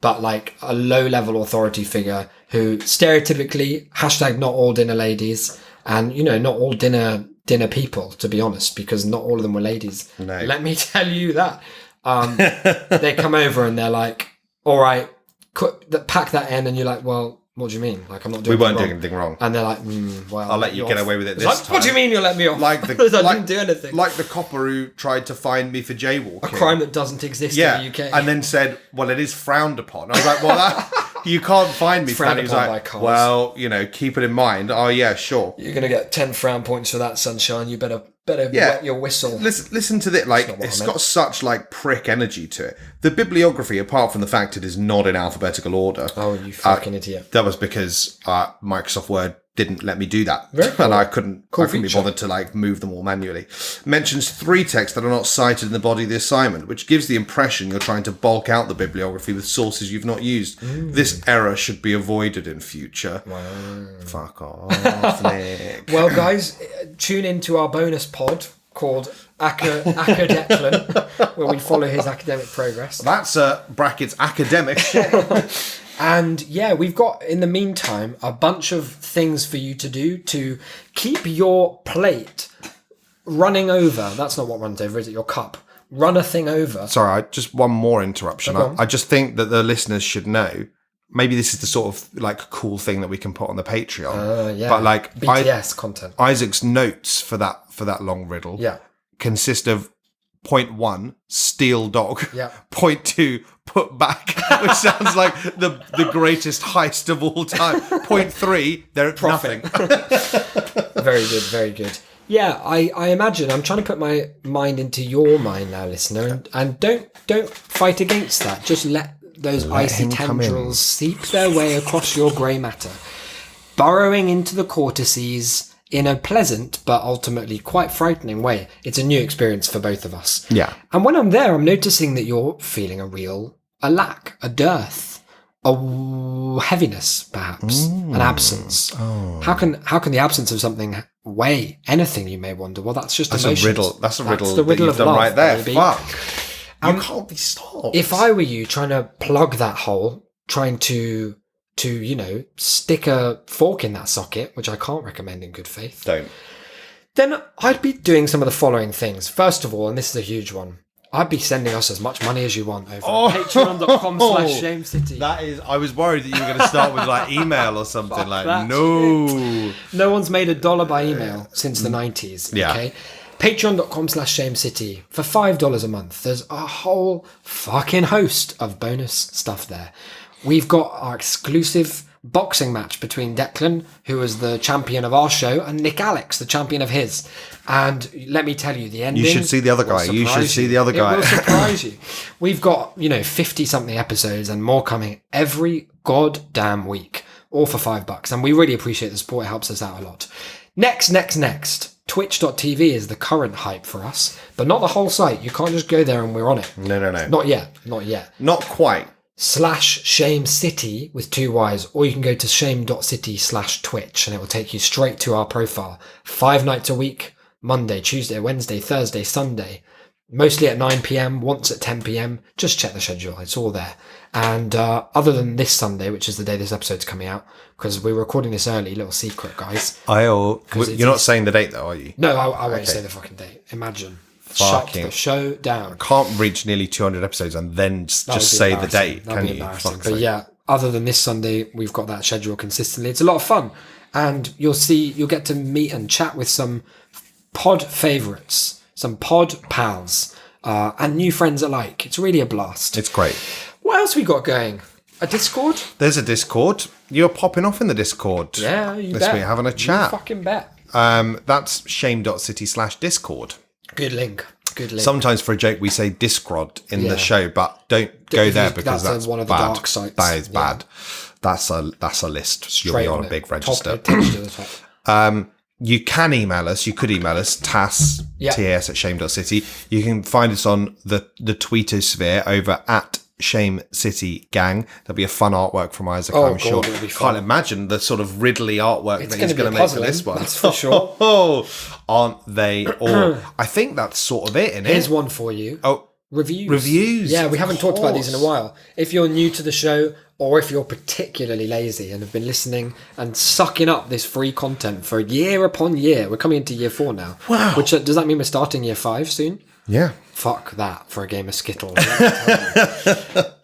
But like a low level authority figure who stereotypically # not all dinner ladies, and not all dinner people, to be honest, because not all of them were ladies. No. Let me tell you that. They come over and they're like, all right, pack that in. And you're like, well, what do you mean? Like, I'm not doing doing anything wrong. And they're like, well, I'll let you get away with it this time. What do you mean you'll let me off? Like I didn't do anything. Like the copper who tried to find me for jaywalking. A crime that doesn't exist in the UK. And then said, well, it is frowned upon. I was like, well, you can't find me for that. He was like, well, keep it in mind. Oh, yeah, sure. You're going to get 10 frown points for that, sunshine. You better wet your whistle. Listen to this. Like, it's got such like prick energy to it. The bibliography, apart from the fact it is not in alphabetical order. Oh, you fucking idiot. That was because Microsoft Word didn't let me do that. Very cool. And I couldn't be bothered to like move them all manually. Mentions 3 texts that are not cited in the body of the assignment, which gives the impression you're trying to bulk out the bibliography with sources you've not used. This error should be avoided in future. Wow. Fuck off, Nick. Well, guys, tune into our bonus pod called Acadeclan, where we follow his academic progress. That's brackets academic. And yeah, we've got, in the meantime, a bunch of things for you to do to keep your plate running over. That's not what runs over, is it? Your cup. Run a thing over. Sorry, just one more interruption. I just think that the listeners should know, maybe this is the sort of like cool thing that we can put on the Patreon. Yeah. But like BTS content. Isaac's notes for that long riddle consist of point 1, steal dog. Yeah. Point 2, put back, which sounds like the greatest heist of all time. Point 3, they're at nothing. Very good, very good. Yeah, I imagine, I'm trying to put my mind into your mind now, listener, and don't fight against that. Just let those icy tendrils seep their way across your grey matter, burrowing into the cortices in a pleasant but ultimately quite frightening way. It's a new experience for both of us. Yeah. And when I'm there, I'm noticing that you're feeling a lack, a dearth, a heaviness, perhaps, an absence. Oh. How can the absence of something weigh anything, you may wonder? Well, that's just emotions. A riddle. That's a riddle. The riddle that you've of done love, right there. Baby. Fuck. You can't be stopped. If I were you trying to plug that hole, trying to stick a fork in that socket, which I can't recommend in good faith, Don't. then I'd be doing some of the following things. First of all, and this is a huge one, I'd be sending us as much money as you want over patreon.com/shamecity. That is, I was worried that you were going to start with like email or something. Fuck like, that no. shit. No one's made $1 by email since the 90s. Yeah. Okay. Patreon.com/shamecity for $5 a month. There's a whole fucking host of bonus stuff there. We've got our exclusive boxing match between Declan, who was the champion of our show, and Nick Alex, the champion of his. And let me tell you, the ending... You should see the other guy. You should see the other guy. It will surprise you. We've got, 50-something episodes and more coming every goddamn week, all for $5. And we really appreciate the support. It helps us out a lot. Next. Twitch.tv is the current hype for us, but not the whole site. You can't just go there and we're on it. No. Not yet. Not quite. /ShameCity with 2 Y's, or you can go to shame.city/Twitch and it will take you straight to our profile. 5 nights a week, Monday, Tuesday, Wednesday, Thursday, Sunday, mostly at 9 p.m, once at 10 p.m. Just check the schedule, it's all there. And other than this Sunday, which is the day this episode's coming out, because we're recording this early, little secret, guys. You're not saying the date though, are you? No, I won't say the fucking date. Imagine. Shut the show down. Can't reach nearly 200 episodes and then just say the date, can you? But yeah, other than this Sunday, we've got that schedule consistently. It's a lot of fun. And you'll get to meet and chat with some pod favourites, some pod pals, and new friends alike. It's really a blast. It's great. What else we got going? A Discord? There's a Discord. You're popping off in the Discord. Yeah, you this bet. week, having a chat. You fucking bet. That's shame.city/Discord. Good link. Sometimes for a joke we say Discord in the show, but don't go there because that's one of bad. the dark sites. That is bad. That's a list. Straight You'll be on a big register. Top to the top. You can email us. You could email us, tas at shame.city. You can find us on the tweetosphere over at Shame City Gang. There'll be a fun artwork from Isaac, I'm sure. Can't imagine the sort of Riddly artwork that he's going to make for this one. That's for sure. Aren't they all? I think that's sort of it, isn't it? Here's one for you. Oh, Reviews. Yeah, we haven't talked about these in a while. If you're new to the show, or if you're particularly lazy and have been listening and sucking up this free content for year upon year, we're coming into year 4 now. Wow. Which does that mean we're starting year 5 soon? Yeah. Fuck that for a game of Skittles.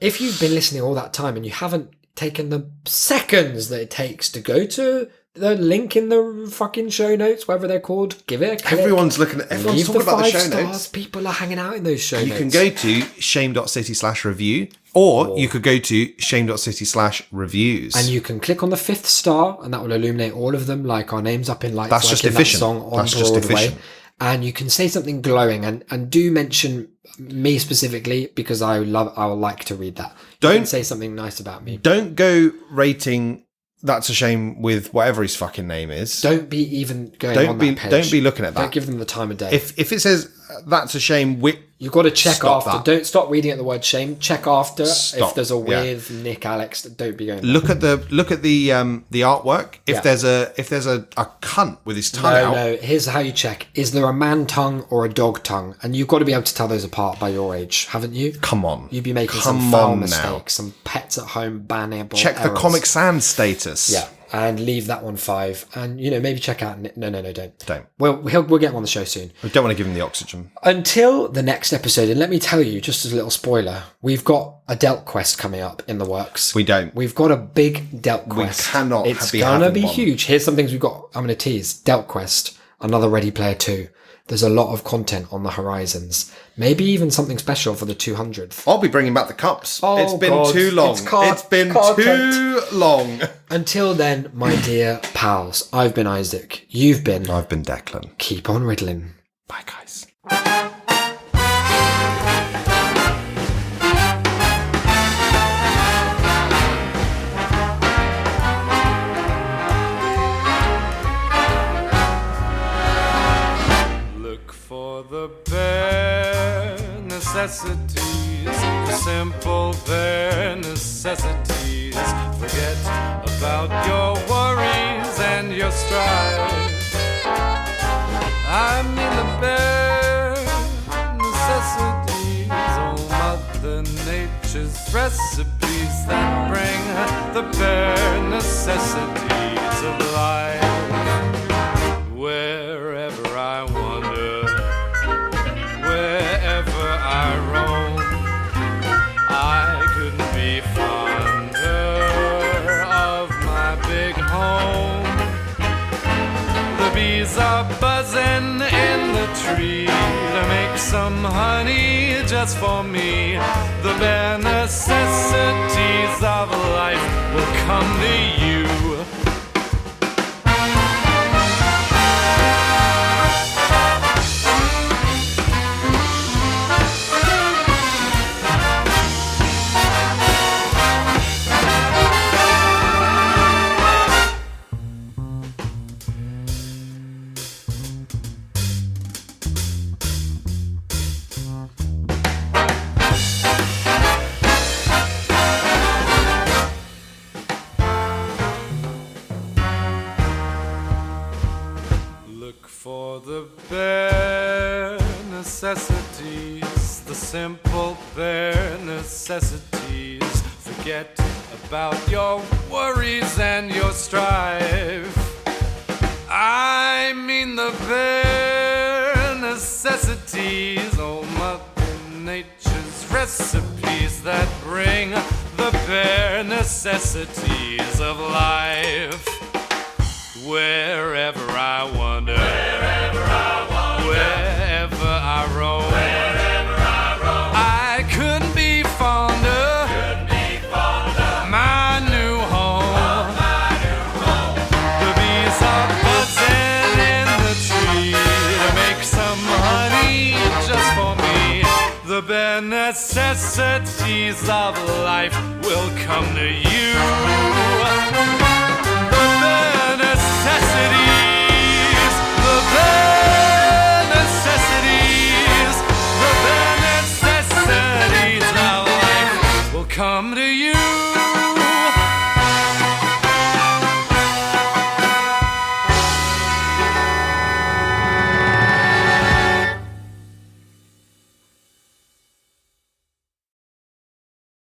If you've been listening all that time and you haven't taken the seconds that it takes to go to the link in the fucking show notes, whatever they're called, give it a click. Everyone's talking about the show notes. People are hanging out in those show notes. You can go to shame.city/review, or you could go to shame.city/reviews. And you can click on the 5th star, and that will illuminate all of them, like our names up in lights. That's like just in efficient. That song on That's Broadway. just efficient. And you can say something glowing, and do mention me specifically, because I will like to read that. You can say something nice about me. Don't go rating That's a Shame with whatever his fucking name is. Don't be even going on that page. Don't be looking at that. Don't give them the time of day. If it says That's a Shame with... You've got to check Stop after. that. Don't stop reading at the word shame. Check after. Stop. If there's a with Nick Alex, don't be going. Look at the artwork. If there's a cunt with his tongue out. No. Here's how you check: is there a man tongue or a dog tongue? And you've got to be able to tell those apart by your age, haven't you? Come on. You'd be making some foul mistakes, some pets at home bannable. Check the Comic Sans status. Yeah. And leave that one 5. And, maybe check out... No, don't. Don't. We'll get him on the show soon. We don't want to give him the oxygen. Until the next episode, and let me tell you, just as a little spoiler, we've got a Delt quest coming up in the works. We don't. We've got a big Delt quest. We cannot It's be going to having be one. huge. Here's some things we've got. I'm going to tease. Delt quest, another Ready Player 2. There's a lot of content on the horizons. Maybe even something special for the 200th. I'll be bringing back the cups. Oh, it's been God. too long. It's been too long. Until then, my dear pals, I've been Isaac. You've been... I've been Declan. Keep on riddling. Bye, guys. The bare necessities, the simple bare necessities. Forget about your worries and your strife. I mean the bare necessities, oh Mother Nature. nature's recipes that bring the bare necessities of life. Wherever I wander, wherever I roam, I couldn't be fonder of my big home. The bees are buzzing in the tree to make some honey just for me. The bare necessities of life will come to you. For the bare necessities, the simple bare necessities. Forget about your worries and your strife. I mean the bare necessities, oh Mother Nature's recipes that bring the bare necessities of life. Wherever I wander, wherever I roam, I couldn't be fonder, my new home. The bees are buzzing in the tree to make some honey just for me. The bare necessities of life will come to you. Necessity